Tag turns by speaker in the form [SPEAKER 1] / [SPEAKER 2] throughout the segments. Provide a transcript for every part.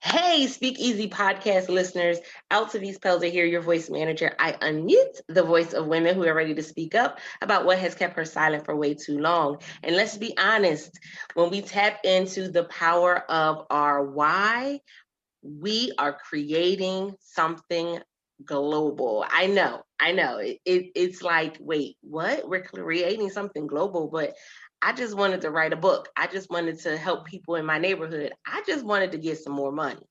[SPEAKER 1] Hey, Speak Easy podcast listeners. Altavis Pelzer here, your voice manager. I unmute the voice of women who are ready to speak up about what has kept her silent for way too long. And let's be honest, when we tap into the power of our why, we are creating something global. I know. It's like, wait, what? We're creating something global, but I just wanted to write a book. I just wanted to help people in my neighborhood. I just wanted to get some more money.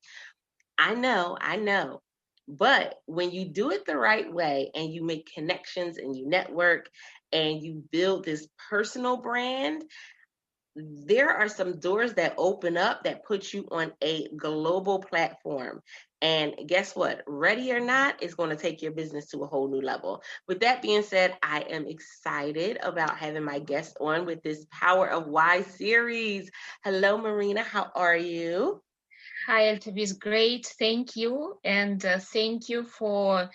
[SPEAKER 1] I know. But when you do it the right way and you make connections and you network and you build this personal brand, there are some doors that open up that put you on a global platform. And guess what? Ready or not, it's going to take your business to a whole new level. With that being said, I am excited about having my guest on with this Power of Why series. Hello, Marina. How are you?
[SPEAKER 2] Hi, Altavis. Great. Thank you. And thank you for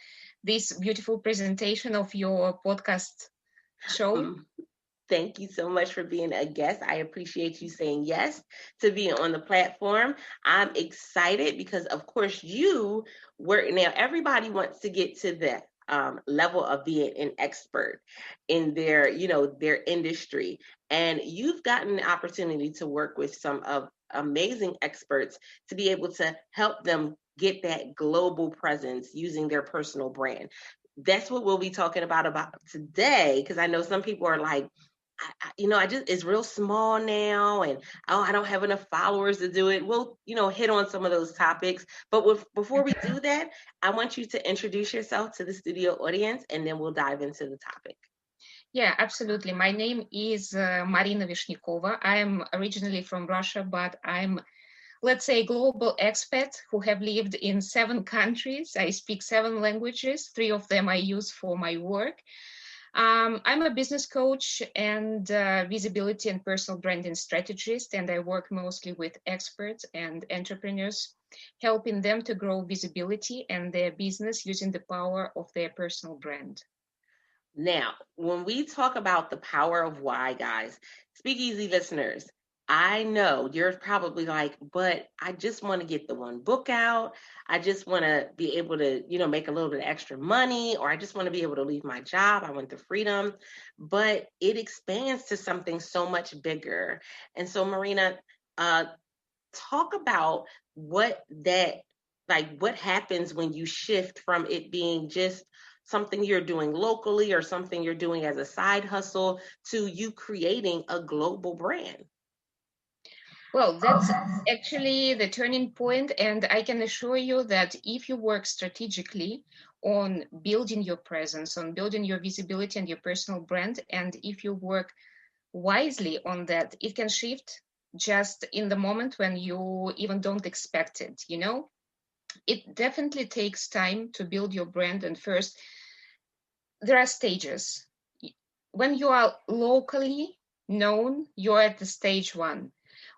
[SPEAKER 2] this beautiful presentation of your podcast show.
[SPEAKER 1] Mm, Thank you so much for being a guest. I appreciate you saying yes to being on the platform. I'm excited because, of course, you were now, everybody wants to get to the level of being an expert in their industry. And you've gotten the opportunity to work with some of amazing experts to be able to help them get that global presence using their personal brand. That's what we'll be talking about today, because I know some people are like, I just, it's real small now, and oh, I don't have enough followers to do it. We'll, hit on some of those topics. But before we do that, I want you to introduce yourself to the studio audience, and then we'll dive into the topic.
[SPEAKER 2] Yeah, absolutely. My name is Marina Vishnyakova. I am originally from Russia, but I'm, let's say, global expat who have lived in 7 countries. I speak 7 languages. 3 of them I use for my work. I'm a business coach and visibility and personal branding strategist, and I work mostly with experts and entrepreneurs, helping them to grow visibility and their business using the power of their personal brand.
[SPEAKER 1] Now, when we talk about the power of why, guys, Speakeasy listeners, I know you're probably like, but I just want to get the one book out. I just want to be able to, make a little bit of extra money, or I just want to be able to leave my job. I want the freedom. But it expands to something so much bigger. And so, Marina, uh, talk about what happens when you shift from it being just something you're doing locally or something you're doing as a side hustle to you creating a global brand.
[SPEAKER 2] Well, that's actually the turning point, and I can assure you that if you work strategically on building your presence, on building your visibility and your personal brand, and if you work wisely on that, it can shift just in the moment when you even don't expect it. It definitely takes time to build your brand. And first, there are stages. When you are locally known, you're at the stage 1.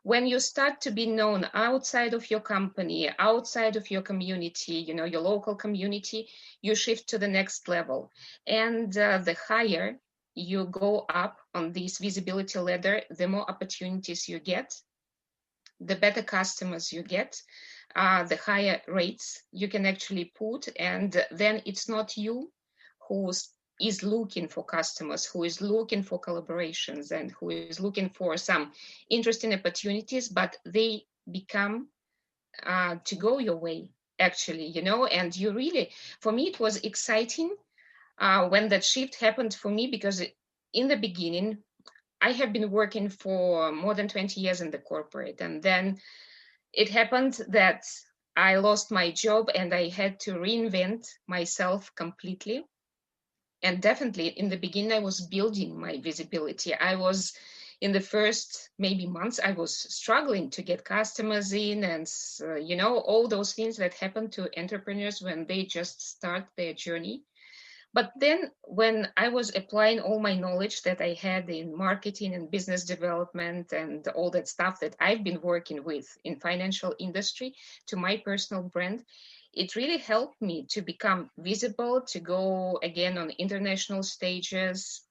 [SPEAKER 2] When you start to be known outside of your company, outside of your community, your local community, you shift to the next level. And the higher you go up on this visibility ladder, the more opportunities you get, the better customers you get, the higher rates you can actually put. And then it's not you who is looking for customers, who is looking for collaborations, and who is looking for some interesting opportunities, but they become to go your way, actually, and you really, for me, it was exciting when that shift happened for me, because in the beginning, I have been working for more than 20 years in the corporate, and then it happened that I lost my job and I had to reinvent myself completely. And definitely in the beginning, I was building my visibility. I was in the first maybe months, I was struggling to get customers in, and all those things that happen to entrepreneurs when they just start their journey. But then when I was applying all my knowledge that I had in marketing and business development and all that stuff that I've been working with in financial industry to my personal brand, it really helped me to become visible, to go again on international stages,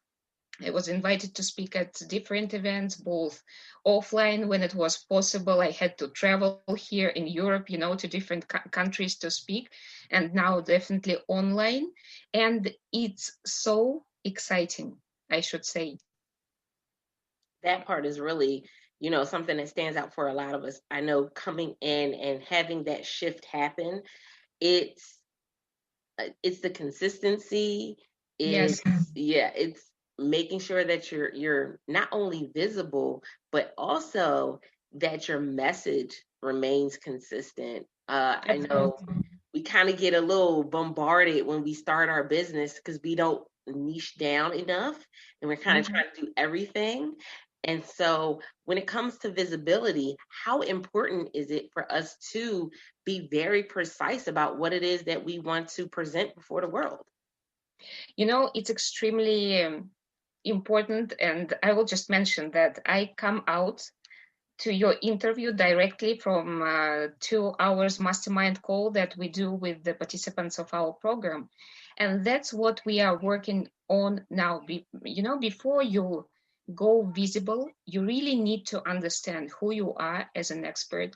[SPEAKER 2] I was invited to speak at different events, both offline when it was possible. I had to travel here in Europe, to different countries to speak, and now definitely online. And it's so exciting, I should say.
[SPEAKER 1] That part is really, something that stands out for a lot of us. I know coming in and having that shift happen, it's it's the consistency.
[SPEAKER 2] Yes.
[SPEAKER 1] It's making sure that you're not only visible, but also that your message remains consistent. I know
[SPEAKER 2] Absolutely.
[SPEAKER 1] we kind of get a little bombarded when we start our business because we don't niche down enough, and we're kind of
[SPEAKER 2] Mhm.
[SPEAKER 1] trying to do everything. And so when it comes to visibility, how important is it for us to be very precise about what it is that we want to present before the world?
[SPEAKER 2] It's extremely important. And I will just mention that I come out to your interview directly from 2 hours mastermind call that we do with the participants of our program. And that's what we are working on now. Before you go visible, you really need to understand who you are as an expert,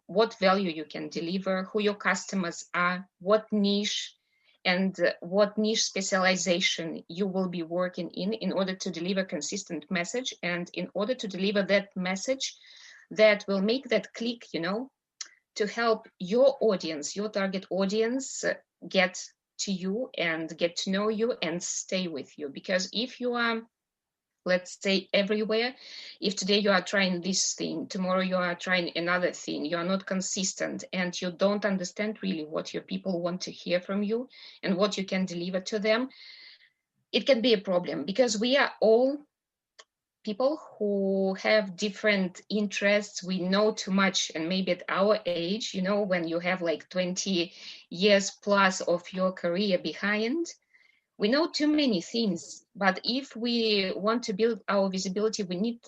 [SPEAKER 2] what value you can deliver, who your customers are, what niche and what niche specialization you will be working in order to deliver consistent message, and in order to deliver that message that will make that click, to help your audience, your target audience, get to you and get to know you and stay with you. Because if you are, let's say, everywhere, if today you are trying this thing, tomorrow you are trying another thing, you are not consistent, and you don't understand really what your people want to hear from you and what you can deliver to them, it can be a problem, because we are all people who have different interests. We know too much, and maybe at our age, when you have like 20 years plus of your career behind, we know too many things. But if we want to build our visibility, we need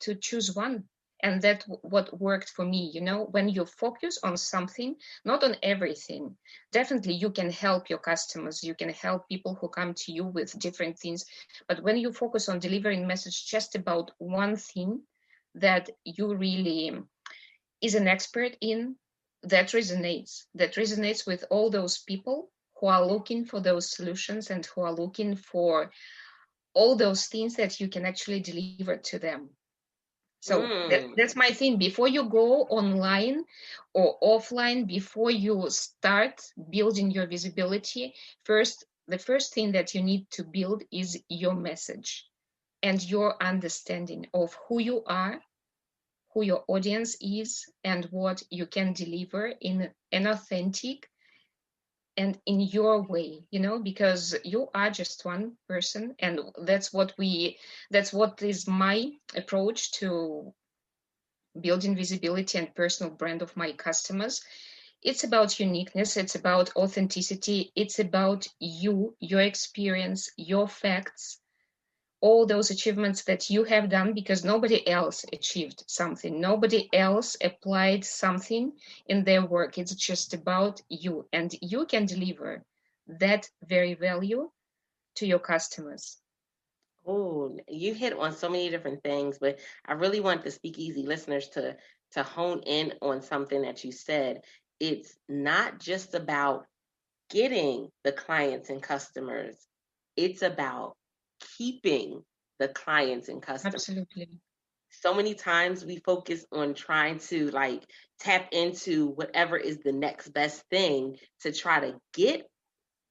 [SPEAKER 2] to choose one. And that's what worked for me. When you focus on something, not on everything, definitely you can help your customers, you can help people who come to you with different things. But when you focus on delivering message just about one thing that you really is an expert in, that resonates with all those people who are looking for those solutions and who are looking for all those things that you can actually deliver to them. So
[SPEAKER 1] Mm.
[SPEAKER 2] that's my thing. Before you go online or offline, before you start building your visibility, the first thing that you need to build is your message and your understanding of who you are, who your audience is, and what you can deliver in an authentic and in your way, because you are just one person. And that's what is my approach to building visibility and personal brand of my customers. It's about uniqueness, it's about authenticity, it's about you, your experience, your facts, all those achievements that you have done, because nobody else achieved something, nobody else applied something in their work. It's just about you, and you can deliver that very value to your customers.
[SPEAKER 1] Oh, you hit on so many different things, but I really want the Speakeasy listeners to hone in on something that you said. It's not just about getting the clients and customers. It's about keeping the clients and customers.
[SPEAKER 2] Absolutely.
[SPEAKER 1] So many times we focus on trying to like tap into whatever is the next best thing to try to get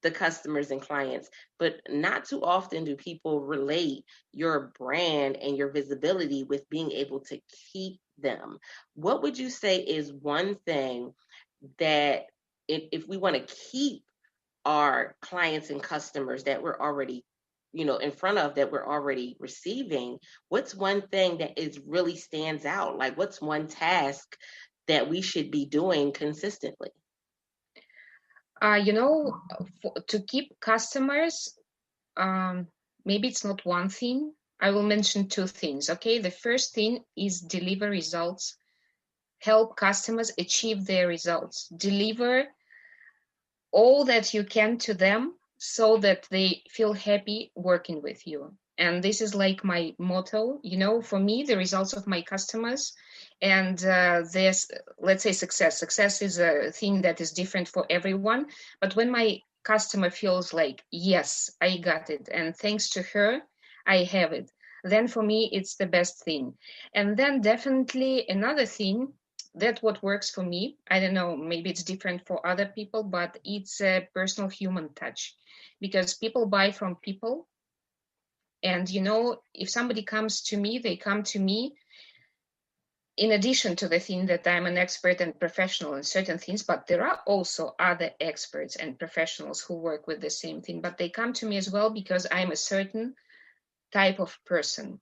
[SPEAKER 1] the customers and clients, but not too often do people relate your brand and your visibility with being able to keep them. What would you say is one thing that if we want to keep our clients and customers that we're already in front of, that we're already receiving, what's one thing that is really stands out? Like what's one task that we should be doing consistently?
[SPEAKER 2] uh, you know to keep customers, um, maybe it's not one thing. I will mention two things. Okay, the first thing is deliver results. Help customers achieve their results. Deliver all that you can to them so that they feel happy working with you. And this is like my motto, for me, the results of my customers and this, let's say, success is a thing that is different for everyone. But when my customer feels like, yes, I got it, and thanks to her I have it, then for me it's the best thing. And then definitely another thing, that what works for me, I don't know, maybe it's different for other people, but it's a personal human touch, because people buy from people. And if somebody comes to me, they come to me in addition to the thing that I'm an expert and professional in certain things, but there are also other experts and professionals who work with the same thing, but they come to me as well because I'm a certain type of person,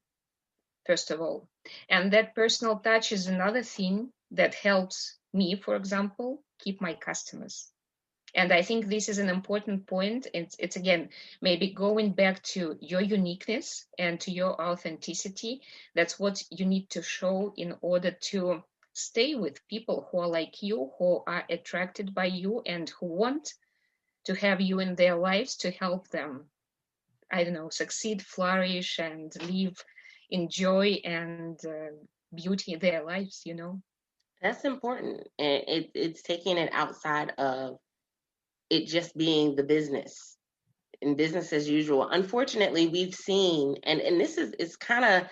[SPEAKER 2] first of all. And that personal touch is another thing that helps me, for example, keep my customers. And I think this is an important point. It's again, maybe going back to your uniqueness and to your authenticity. That's what you need to show in order to stay with people who are like you, who are attracted by you, and who want to have you in their lives to help them, I don't know, succeed, flourish, and live in joy and beauty in their lives.
[SPEAKER 1] That's important. And it's taking it outside of it just being the business and business as usual. Unfortunately, we've seen, and this is, it's kind of,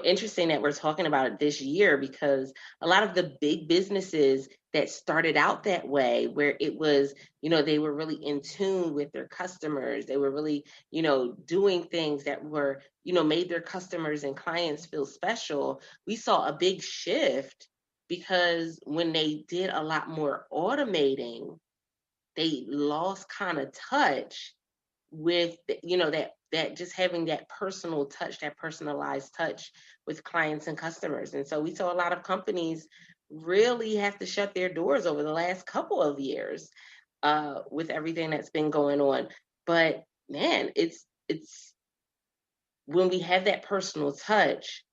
[SPEAKER 1] interesting that we're talking about it this year, because a lot of the big businesses that started out that way, where it was, they were really in tune with their customers, they were really, doing things that were, made their customers and clients feel special. We saw a big shift because when they did a lot more automating, they lost kind of touch with, that just having that personal touch, that personalized touch with clients and customers. And so we saw a lot of companies really have to shut their doors over the last couple of years with everything that's been going on. But man, it's when we have that personal touch,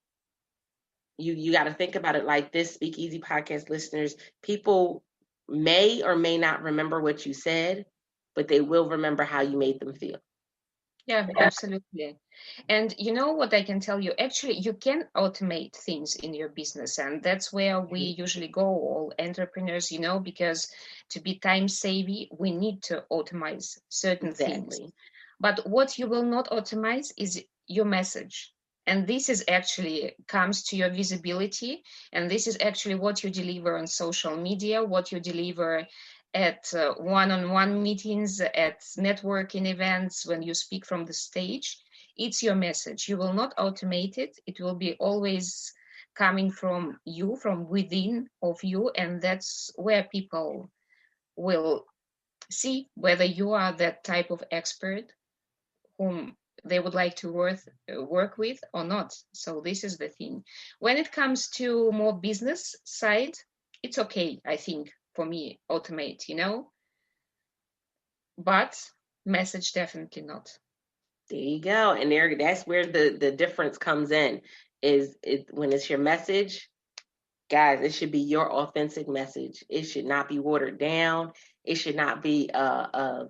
[SPEAKER 1] you got to think about it like this, Speakeasy Podcast listeners. People may or may not remember what you said, but they will remember how you made them feel.
[SPEAKER 2] Yeah, absolutely. And you know what I can tell you? Actually, you can automate things in your business. And that's where we usually go, all entrepreneurs, because to be time savvy, we need to automate certain things. But what you will not automate is your message. And this is actually comes to your visibility. And this is actually what you deliver on social media, what you deliver at one-on-one meetings, at networking events, when you speak from the stage. It's your message. You will not automate it. It will be always coming from you, from within of you. And that's where people will see whether you are that type of expert whom they would like to work with or not. So this is the thing. When it comes to more business side, it's okay, I think, for me, automate, but message definitely not.
[SPEAKER 1] There you go. And that's where the difference comes in, is it when it's your message, guys, it should be your authentic message. It should not be watered down. It should not be a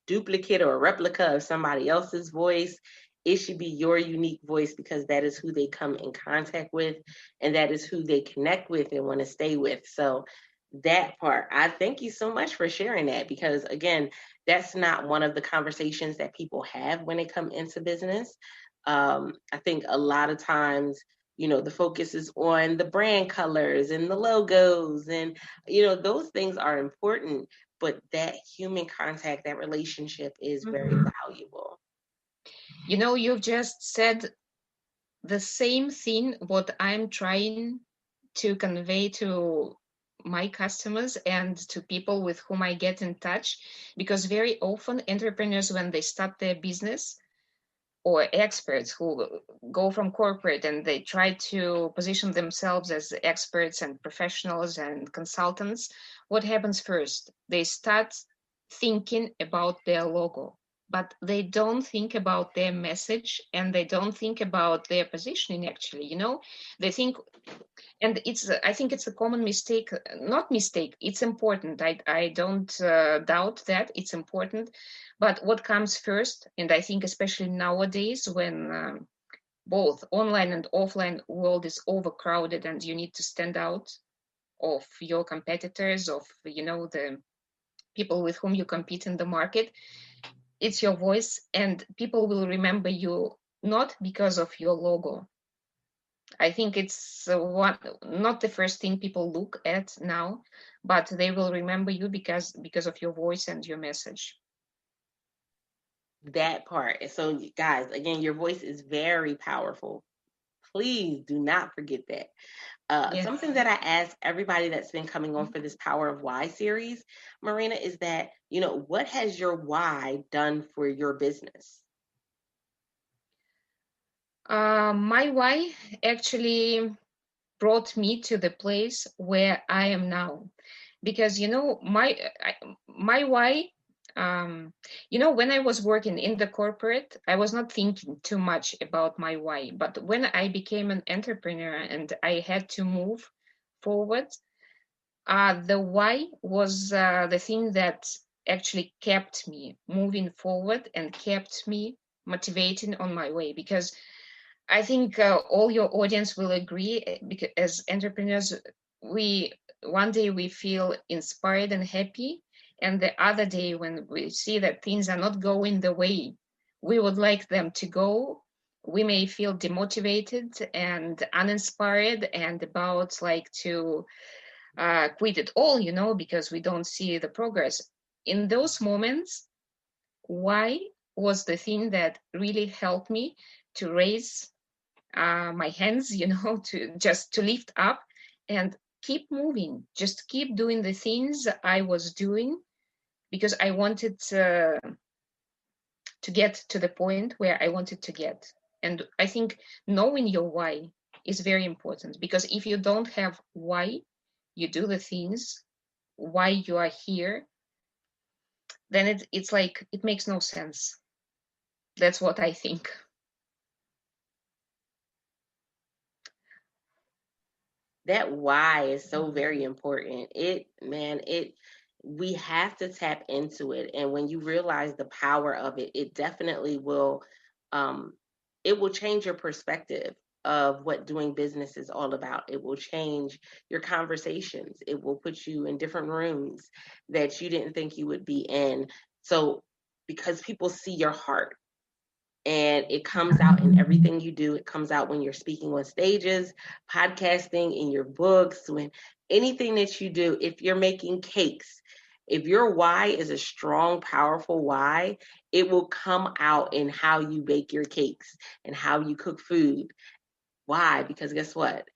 [SPEAKER 1] duplicate or a replica of somebody else's voice. It should be your unique voice, because that is who they come in contact with, and that is who they connect with and want to stay with. So that part, I thank you so much for sharing that, because again, that's not one of the conversations that people have when they come into business. I think a lot of times, the focus is on the brand colors and the logos, and those things are important, but that human contact, that relationship is very valuable.
[SPEAKER 2] You've just said the same thing what I'm trying to convey to my customers and to people with whom I get in touch, because very often entrepreneurs, when they start their business, or experts who go from corporate and they try to position themselves as experts and professionals and consultants, what happens first? They start thinking about their logo, but they don't think about their message, and they don't think about their positioning, actually. They think, and I think it's a common mistake, not mistake, it's important. I don't doubt that it's important, but what comes first, and I think especially nowadays, when both online and offline world is overcrowded and you need to stand out of your competitors, of, the people with whom you compete in the market, it's your voice, and people will remember you not because of your logo. I think it's not the first thing people look at now, but they will remember you because of your voice and your message.
[SPEAKER 1] That part. And so, guys, again, your voice is very powerful. Please do not forget that. Something that I ask everybody that's been coming on for this Power of Why series, Marina, is that, what has your why done for your business?
[SPEAKER 2] My why actually brought me to the place where I am now, because my why. When I was working in the corporate, I was not thinking too much about my why. But when I became an entrepreneur and I had to move forward, the why was the thing that actually kept me moving forward and kept me motivating on my way. Because I think all your audience will agree, because as entrepreneurs, one day we feel inspired and happy, and the other day when we see that things are not going the way we would like them to go, we may feel demotivated and uninspired and about like to quit it all, because we don't see the progress. In those moments, why was the thing that really helped me to raise my hands, to lift up and keep moving, just keep doing the things I was doing, because I wanted to get to the point where I wanted to get. And I think knowing your why is very important, because if you don't have why you do the things, why you are here, then it's like it makes no sense. That's what I think.
[SPEAKER 1] That why is so very important. We have to tap into it. And when you realize the power of it, it definitely will, it will change your perspective of what doing business is all about. It will change your conversations. It will put you in different rooms that you didn't think you would be in. So, because people see your heart, and it comes out in everything you do. It comes out when you're speaking on stages, podcasting, in your books, when anything that you do. If you're making cakes, if your why is a strong, powerful why, it will come out in how you bake your cakes and how you cook food. Why? Because guess what?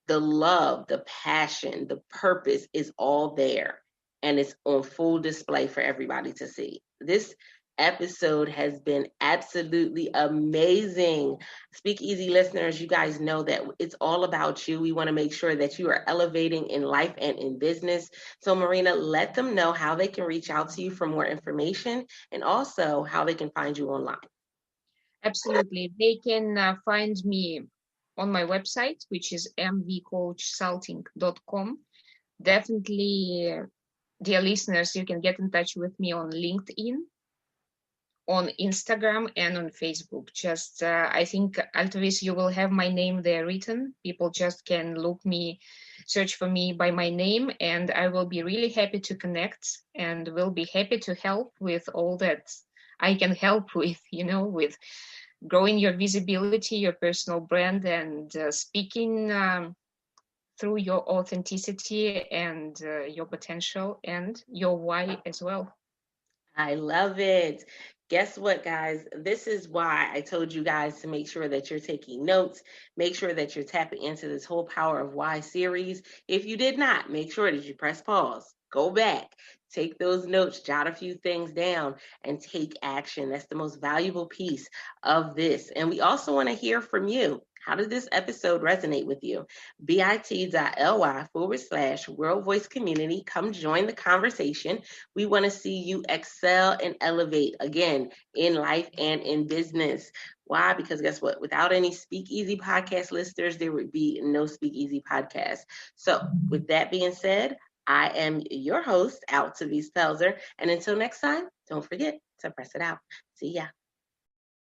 [SPEAKER 1] The love, the passion, the purpose is all there, and it's on full display for everybody to see. This episode has been absolutely amazing. Speakeasy listeners, you guys know that it's all about you. We want to make sure that you are elevating in life and in business. So, Marina, let them know how they can reach out to you for more information, and also how they can find you online.
[SPEAKER 2] Absolutely. They can find me on my website, which is mvcoachsalting.com. Definitely, dear listeners, you can get in touch with me on LinkedIn, on Instagram, and on Facebook. Just, I think, Altavis, you will have my name there written. People just can search for me by my name, and I will be really happy to connect and will be happy to help with all that I can help with, with growing your visibility, your personal brand, and speaking through your authenticity and your potential and your why as well.
[SPEAKER 1] I love it. Guess what, guys? This is why I told you guys to make sure that you're taking notes. Make sure that you're tapping into this whole Power of Why series. If you did not, make sure that you press pause, go back, take those notes, jot a few things down, and take action. That's the most valuable piece of this. And we also want to hear from you. How did this episode resonate with you? bit.ly/World Voice Community. Come join the conversation. We want to see you excel and elevate again in life and in business. Why? Because guess what? Without any Speakeasy podcast listeners, there would be no Speakeasy podcast. So, with that being said, I am your host, Altavis Pelzer. And until next time, don't forget to press it out. See ya.